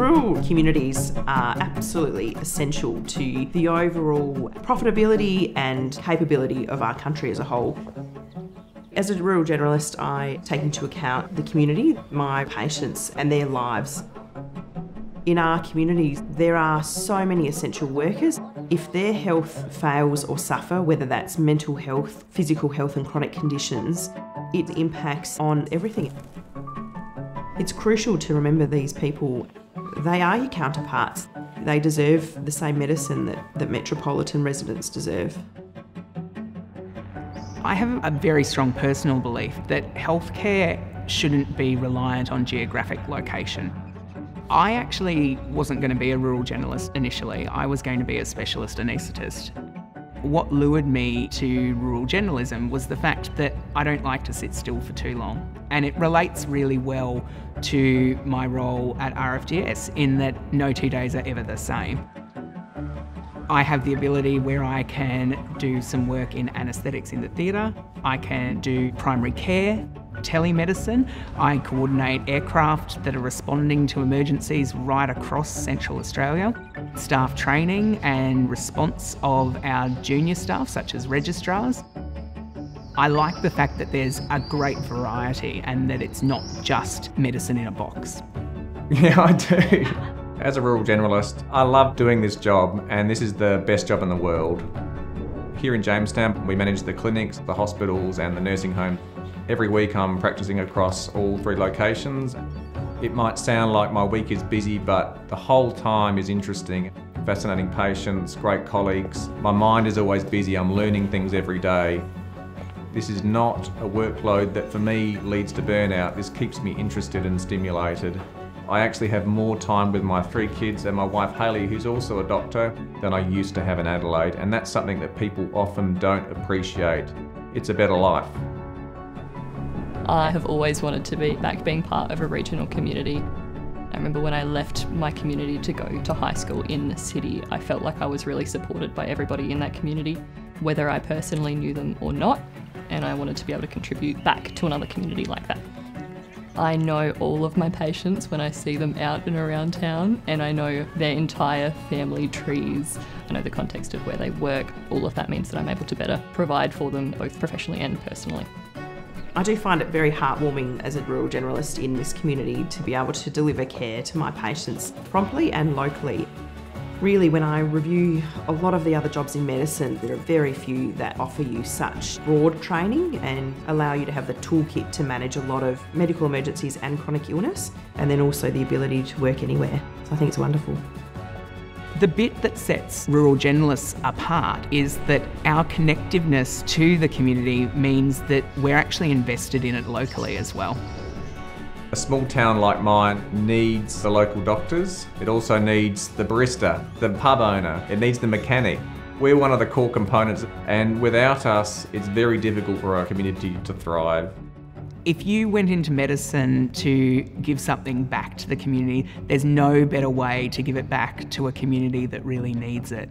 Rural communities are absolutely essential to the overall profitability and capability of our country as a whole. As a rural generalist, I take into account the community, my patients and their lives. In our communities, there are so many essential workers. If their health fails or suffer, whether that's mental health, physical health and chronic conditions, it impacts on everything. It's crucial to remember these people. They are your counterparts. They deserve the same medicine that metropolitan residents deserve. I have a very strong personal belief that healthcare shouldn't be reliant on geographic location. I actually wasn't going to be a rural generalist initially. I was going to be a specialist anaesthetist. What lured me to rural generalism was the fact that I don't like to sit still for too long. And it relates really well to my role at RFGS in that no 2 days are ever the same. I have the ability where I can do some work in anaesthetics in the theatre, I can do primary care, telemedicine, I coordinate aircraft that are responding to emergencies right across Central Australia, staff training and response of our junior staff such as registrars. I like the fact that there's a great variety and that it's not just medicine in a box. Yeah, I do. As a rural generalist, I love doing this job, and this is the best job in the world. Here in Jamestown, we manage the clinics, the hospitals and the nursing home. Every week I'm practicing across all 3 locations. It might sound like my week is busy, but the whole time is interesting. Fascinating patients, great colleagues. My mind is always busy, I'm learning things every day. This is not a workload that for me leads to burnout. This keeps me interested and stimulated. I actually have more time with my 3 kids and my wife Hayley, who's also a doctor, than I used to have in Adelaide, and that's something that people often don't appreciate. It's a better life. I have always wanted to be back being part of a regional community. I remember when I left my community to go to high school in the city, I felt like I was really supported by everybody in that community, whether I personally knew them or not, and I wanted to be able to contribute back to another community like that. I know all of my patients when I see them out and around town, and I know their entire family trees. I know the context of where they work. All of that means that I'm able to better provide for them both professionally and personally. I do find it very heartwarming as a rural generalist in this community to be able to deliver care to my patients promptly and locally. Really, when I review a lot of the other jobs in medicine, there are very few that offer you such broad training and allow you to have the toolkit to manage a lot of medical emergencies and chronic illness, and then also the ability to work anywhere. So I think it's wonderful. The bit that sets rural generalists apart is that our connectiveness to the community means that we're actually invested in it locally as well. A small town like mine needs the local doctors. It also needs the barista, the pub owner. It needs the mechanic. We're one of the core components, and without us, it's very difficult for our community to thrive. If you went into medicine to give something back to the community, there's no better way to give it back to a community that really needs it.